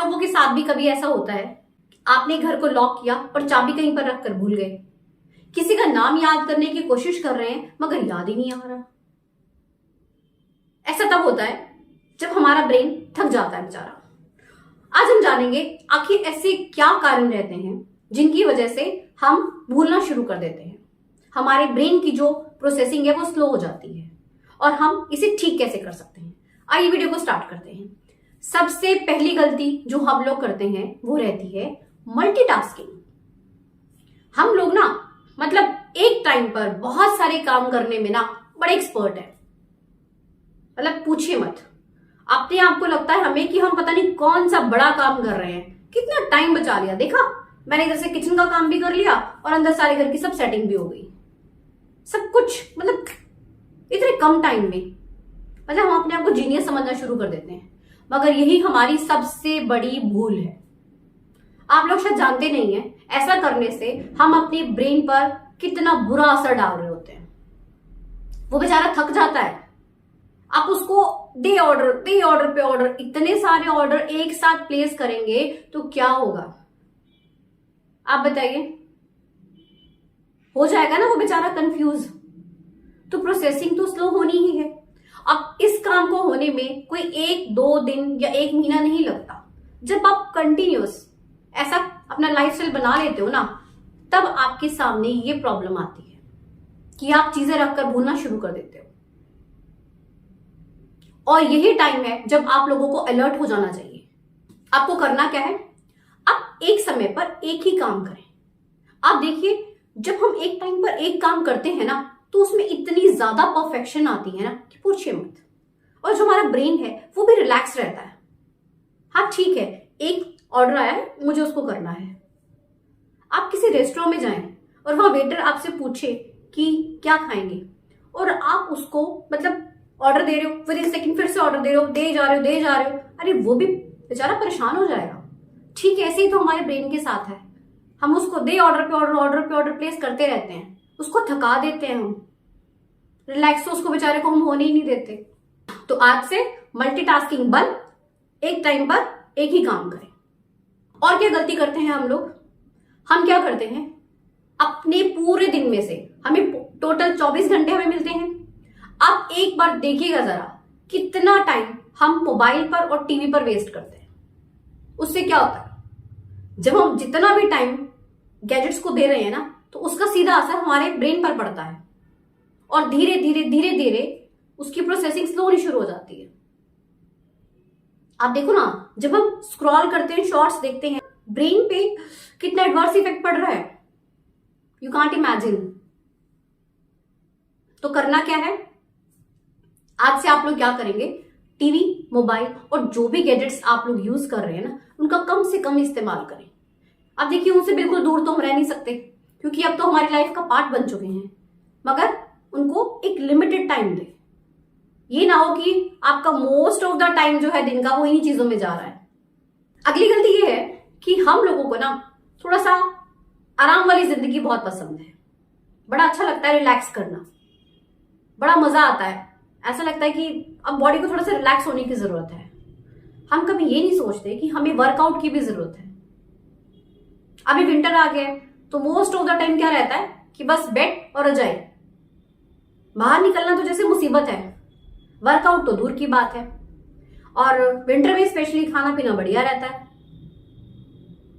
लोगों के साथ भी कभी ऐसा होता है, आपने घर को लॉक किया और चाबी कहीं पर रखकर भूल गए, किसी का नाम याद करने की कोशिश कर रहे हैं मगर याद ही नहीं आ रहा। ऐसा तब होता है जब हमारा ब्रेन थक जाता है बेचारा। आज हम जानेंगे आखिर ऐसे क्या कारण रहते हैं जिनकी वजह से हम भूलना शुरू कर देते हैं। हमारे ब्रेन की जो प्रोसेसिंग है वो स्लो हो जाती है और हम इसे ठीक कैसे कर सकते हैं। आइए वीडियो को स्टार्ट करते हैं। सबसे पहली गलती जो हम लोग करते हैं वो रहती है मल्टीटास्किंग। हम लोग ना मतलब एक टाइम पर बहुत सारे काम करने में ना बड़े एक्सपर्ट है। मतलब पूछिए मत, अपने आप को लगता है हमें कि हम पता नहीं कौन सा बड़ा काम कर रहे हैं, कितना टाइम बचा लिया। देखा, मैंने इधर से किचन का काम भी कर लिया और अंदर सारे घर की सब सेटिंग भी हो गई, सब कुछ मतलब इतने कम टाइम में। मतलब हम अपने आप को जीनियस समझना शुरू कर देते हैं, मगर यही हमारी सबसे बड़ी भूल है। आप लोग शायद जानते नहीं है, ऐसा करने से हम अपने ब्रेन पर कितना बुरा असर डाल रहे होते हैं। वो बेचारा थक जाता है, आप उसको दे ऑर्डर पे ऑर्डर, इतने सारे ऑर्डर एक साथ प्लेस करेंगे तो क्या होगा आप बताइए। हो जाएगा ना वो बेचारा कंफ्यूज। तो प्रोसेसिंग तो स्लो होनी ही है। अब इस काम को होने में कोई 1-2 दिन या 1 महीना नहीं लगता। जब आप कंटिन्यूअस ऐसा अपना लाइफस्टाइल बना लेते हो ना, तब आपके सामने ये प्रॉब्लम आती है कि आप चीजें रखकर भूलना शुरू कर देते हो। और यही टाइम है जब आप लोगों को अलर्ट हो जाना चाहिए। आपको करना क्या है, आप एक समय पर एक ही काम करें। आप देखिए, जब हम एक टाइम पर एक काम करते हैं ना, तो उसमें इतनी ज्यादा परफेक्शन आती है ना कि पूछिए मत। और जो हमारा ब्रेन है वो भी रिलैक्स रहता है। हाँ ठीक है, एक ऑर्डर आया है, मुझे उसको करना है। आप किसी रेस्टोरेंट में जाएं और वहां वेटर आपसे पूछे कि क्या खाएंगे, और आप उसको मतलब ऑर्डर दे रहे हो, विद इन सेकंड फिर से ऑर्डर दे रहे हो, दे जा रहे हो, अरे वो भी बेचारा परेशान हो जाएगा। ठीक है, ऐसे ही तो हमारे ब्रेन के साथ है। हम उसको दे ऑर्डर पे ऑर्डर प्लेस करते रहते हैं, उसको थका देते हैं हम, रिलैक्स तो उसको बेचारे को हम होने ही नहीं देते। तो आज से मल्टीटास्किंग बंद, एक टाइम पर एक ही काम करें। और क्या गलती करते हैं हम लोग, हम क्या करते हैं, अपने पूरे दिन में से हमें टोटल 24 घंटे हमें मिलते हैं। आप एक बार देखिएगा जरा कितना टाइम हम मोबाइल पर और टीवी पर वेस्ट करते हैं। उससे क्या होता है, जब हम जितना भी टाइम गैजेट्स को दे रहे हैं ना, तो उसका सीधा असर हमारे ब्रेन पर पड़ता है और धीरे धीरे उसकी प्रोसेसिंग स्लो होनी शुरू हो जाती है। आप देखो ना, जब हम स्क्रॉल करते हैं, शॉर्ट्स देखते हैं, ब्रेन पे कितना एडवर्स इफेक्ट पड़ रहा है, यू कांट इमेजिन। तो करना क्या है, आज से आप लोग क्या करेंगे, टीवी, मोबाइल और जो भी गैजेट्स आप लोग यूज कर रहे हैं ना, उनका कम से कम इस्तेमाल करें। अब देखिए, उनसे बिल्कुल दूर तो हम रह नहीं सकते क्योंकि अब तो हमारी लाइफ का पार्ट बन चुके हैं, मगर उनको एक लिमिटेड टाइम दें। ये ना हो कि आपका मोस्ट ऑफ द टाइम जो है दिन का वो इन्हीं चीजों में जा रहा है। अगली गलती ये है कि हम लोगों को ना थोड़ा सा आराम वाली जिंदगी बहुत पसंद है। बड़ा अच्छा लगता है रिलैक्स करना, बड़ा मजा आता है। ऐसा लगता है कि अब बॉडी को थोड़ा सा रिलैक्स होने की जरूरत है। हम कभी ये नहीं सोचते कि हमें वर्कआउट की भी जरूरत है। अभी विंटर आ गया है तो मोस्ट ऑफ द टाइम क्या रहता है कि बस बेड और रजाई, बाहर निकलना तो जैसे मुसीबत है, वर्कआउट तो दूर की बात है। और विंटर में स्पेशली खाना पीना बढ़िया रहता है,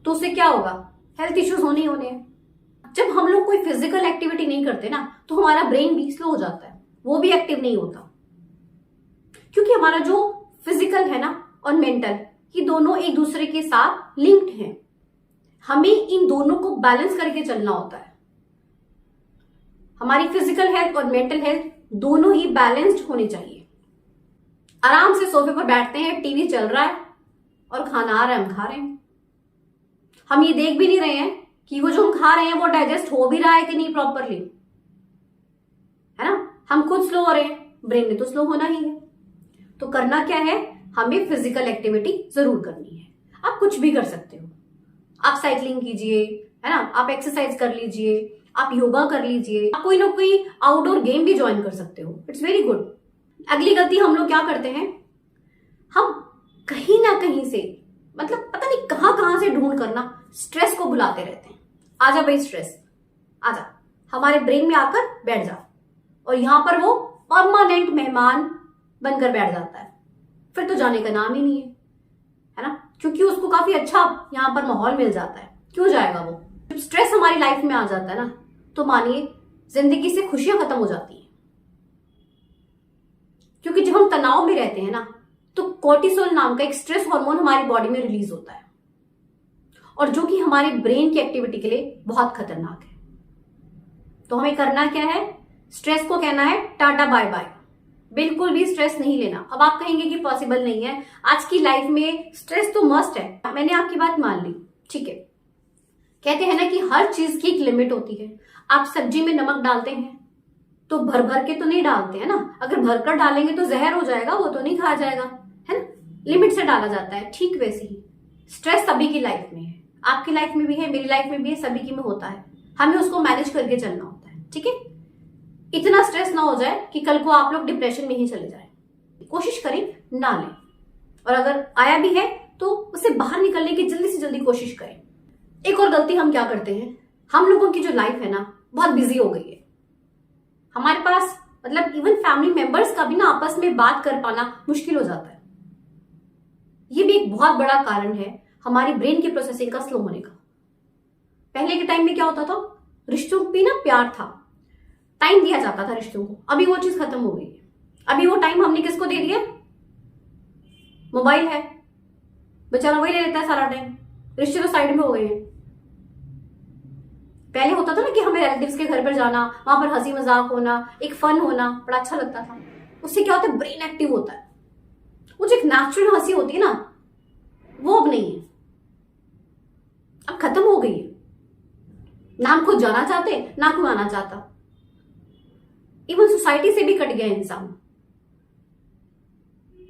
तो उससे क्या होगा, हेल्थ इश्यूज होने ही होने हैं। जब हम लोग कोई फिजिकल एक्टिविटी नहीं करते ना, तो हमारा ब्रेन भी स्लो हो जाता है, वो भी एक्टिव नहीं होता, क्योंकि हमारा जो फिजिकल है ना और मेंटल, ये दोनों एक दूसरे के साथ लिंक्ड हैं। हमें इन दोनों को बैलेंस करके चलना होता है। हमारी फिजिकल हेल्थ और मेंटल हेल्थ दोनों ही बैलेंस्ड होने चाहिए। आराम से सोफे पर बैठते हैं, टीवी चल रहा है और खाना आ रहा है, हम खा रहे हैं। हम ये देख भी नहीं रहे हैं कि वो जो हम खा रहे हैं वो डाइजेस्ट हो भी रहा है कि नहीं प्रॉपरली, है ना। हम खुद स्लो हो रहे हैं, ब्रेन ने तो स्लो होना ही है। तो करना क्या है, हमें फिजिकल एक्टिविटी जरूर करनी है। आप कुछ भी कर सकते हो, आप साइकिलिंग कीजिए, है ना, आप एक्सरसाइज कर लीजिए, आप योगा कर लीजिए, आप कोई ना कोई आउटडोर गेम भी ज्वाइन कर सकते हो, इट्स वेरी गुड। अगली गलती हम लोग क्या करते हैं, हम कहीं ना कहीं से मतलब पता नहीं कहां कहां से ढूंढ करना स्ट्रेस को बुलाते रहते हैं। आजा भाई स्ट्रेस, आजा हमारे ब्रेन में आकर बैठ जा, और यहां पर वो परमानेंट मेहमान बनकर बैठ जाता है। फिर तो जाने का नाम ही नहीं है ना, क्योंकि उसको काफी अच्छा यहां पर माहौल मिल जाता है। क्यों जाएगा वो? जब स्ट्रेस हमारी लाइफ में आ जाता है ना, तो मानिए जिंदगी से खुशियां खत्म हो जाती हैं। क्योंकि जब हम तनाव में रहते हैं ना, तो कोर्टिसोल नाम का एक स्ट्रेस हार्मोन हमारी बॉडी में रिलीज होता है, और जो कि हमारे ब्रेन की एक्टिविटी के लिए बहुत खतरनाक है। तो हमें करना क्या है? स्ट्रेस को कहना है टाटा बाय बाय, बिल्कुल भी स्ट्रेस नहीं लेना। अब आप कहेंगे कि पॉसिबल नहीं है, आज की लाइफ में स्ट्रेस तो मस्ट है। मैंने आपकी बात मान ली, ठीक है। कहते हैं ना कि हर चीज की एक लिमिट होती है। आप सब्जी में नमक डालते हैं तो भर भर के तो नहीं डालते हैं ना, अगर भरकर डालेंगे तो जहर हो जाएगा, वो तो नहीं खाया जाएगा, है ना। लिमिट से डाला जाता है। ठीक वैसे ही स्ट्रेस सभी की लाइफ में है, आपकी लाइफ में भी है, मेरी लाइफ में भी है, सभी की में होता है। हमें उसको मैनेज करके चलना होता है, ठीक है। इतना स्ट्रेस ना हो जाए कि कल को आप लोग डिप्रेशन में ही चले जाए। कोशिश करें ना लें, और अगर आया भी है तो उससे बाहर निकलने की जल्दी से जल्दी कोशिश करें। एक और गलती हम क्या करते हैं, हम लोगों की जो लाइफ है ना बहुत बिजी हो गई है। हमारे पास मतलब इवन फैमिली मेंबर्स का भी ना आपस में बात कर पाना मुश्किल हो जाता है। ये भी एक बहुत बड़ा कारण है हमारी ब्रेन की प्रोसेसिंग का स्लो होने का। पहले के टाइम में क्या होता था, रिश्तों पे ना प्यार था, टाइम दिया जाता था रिश्तों को। अभी वो चीज खत्म हो गई है। अभी वो टाइम हमने किसको दे दिया? मोबाइल है, बेचारा वही ले लेता है सारा टाइम, रिश्ते तो साइड में हो गए हैं। पहले होता था ना कि हमें रिलेटिव्स के घर पर जाना, वहां पर हंसी मजाक होना, एक फन होना, बड़ा अच्छा लगता था। उससे क्या होता है, ब्रेन एक्टिव होता है। वो जो एक नेचुरल हंसी होती है ना, वो अब नहीं है, अब खत्म हो गई है। ना हम खुद जाना चाहते, ना कोई आना चाहता। इवन सोसाइटी से भी कट गया इंसान।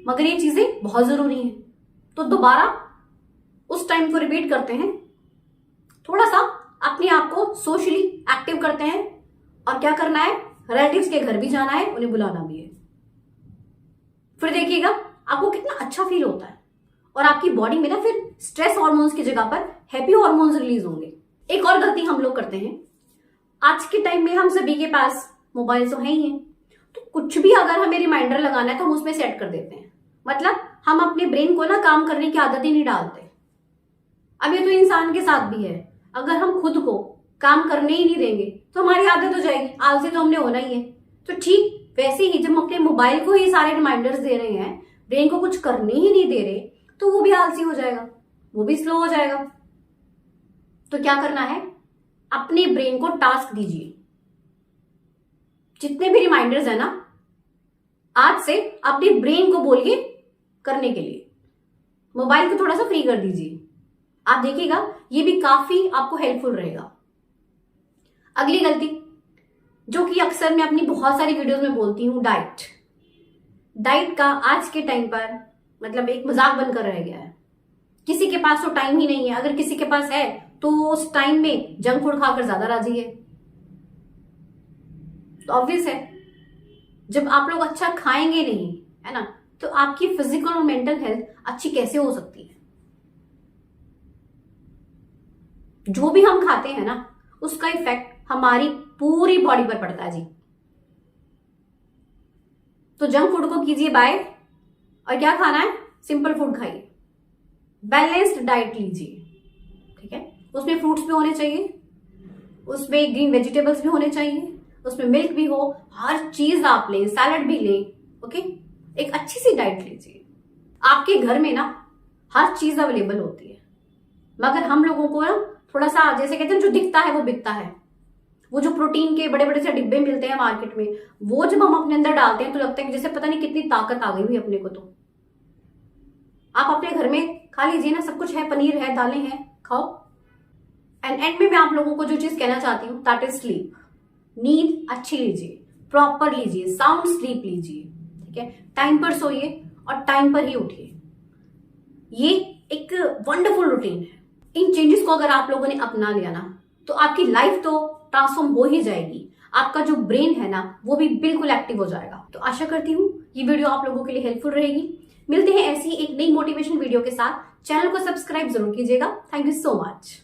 मगर ये चीजें बहुत जरूरी हैं, तो दोबारा उस टाइम को रिपीट करते हैं। थोड़ा सा अपने आप को सोशली एक्टिव करते हैं, और क्या करना है, रिलेटिव्स के घर भी जाना है, उन्हें बुलाना भी है। फिर देखिएगा आपको कितना अच्छा फील होता है, और आपकी बॉडी में ना फिर स्ट्रेस हार्मोन्स की जगह पर हैप्पी हार्मोन्स रिलीज होंगे। एक और गलती हम लोग करते हैं, आज के टाइम में हम सभी के पास मोबाइल तो है ही है, तो कुछ भी अगर हमें रिमाइंडर लगाना है तो हम उसमें सेट कर देते हैं। मतलब हम अपने ब्रेन को ना काम करने की आदत ही नहीं डालते। अब ये तो इंसान के साथ भी है, अगर हम खुद को काम करने ही नहीं देंगे तो हमारी आदत हो जाएगी, आलसी तो हमने होना ही है। तो ठीक वैसे ही जब हम अपने मोबाइल को ही सारे रिमाइंडर्स दे रहे हैं, ब्रेन को कुछ करने ही नहीं दे रहे, तो वो भी आलसी हो जाएगा, वो भी स्लो हो जाएगा। तो क्या करना है, अपने ब्रेन को टास्क दीजिए। जितने भी रिमाइंडर्स है ना, आज से अपने ब्रेन को बोलिए करने के लिए। मोबाइल को थोड़ा सा फ्री कर दीजिए, आप देखिएगा ये भी काफी आपको हेल्पफुल रहेगा। अगली गलती जो कि अक्सर मैं अपनी बहुत सारी वीडियोस में बोलती हूँ, डाइट का आज के टाइम पर मतलब एक मजाक बनकर रह गया है। किसी के पास तो टाइम ही नहीं है, अगर किसी के पास है तो उस टाइम में जंक फूड खाकर ज्यादा राजी है। तो ऑब्वियस है, जब आप लोग अच्छा खाएंगे नहीं, है ना, तो आपकी फिजिकल और मेंटल हेल्थ अच्छी कैसे हो सकती है। जो भी हम खाते हैं ना, उसका इफेक्ट हमारी पूरी बॉडी पर पड़ता है जी। तो जंक फूड को कीजिए बाय, और क्या खाना है, सिंपल फूड खाइए, बैलेंस्ड डाइट लीजिए, ठीक है। उसमें फ्रूट्स भी होने चाहिए, उसमें ग्रीन वेजिटेबल्स भी होने चाहिए, उसमें मिल्क भी हो, हर चीज आप लें, सैलड भी लें, ओके। एक अच्छी सी डाइट लीजिए। आपके घर में ना हर चीज अवेलेबल होती है, मगर हम लोगों को ना थोड़ा सा, जैसे कहते हैं, जो दिखता है वो बिकता है। वो जो प्रोटीन के बड़े बड़े से डिब्बे मिलते हैं मार्केट में, वो जब हम अपने अंदर डालते हैं तो लगता है कि जैसे पता नहीं कितनी ताकत आ गई हुई अपने को। तो आप अपने घर में खा लीजिए ना, सब कुछ है, पनीर है, दालें हैं, खाओ। एंड में मैं आप लोगों को जो चीज कहना चाहती हूँ, दैट इज स्लीप। नींद अच्छी लीजिए, प्रॉपर लीजिए, साउंड स्लीप लीजिए, ठीक है। टाइम पर सोइए और टाइम पर ही उठिए। ये एक वंडरफुल रूटीन है। इन चेंजेस को अगर आप लोगों ने अपना लिया ना, तो आपकी लाइफ तो ट्रांसफॉर्म हो ही जाएगी। आपका जो ब्रेन है ना, वो भी बिल्कुल एक्टिव हो जाएगा। तो आशा करती हूँ ये वीडियो आप लोगों के लिए हेल्पफुल रहेगी। मिलते हैं ऐसी एक नई मोटिवेशन वीडियो के साथ। चैनल को सब्सक्राइब जरूर कीजिएगा। Thank you so much.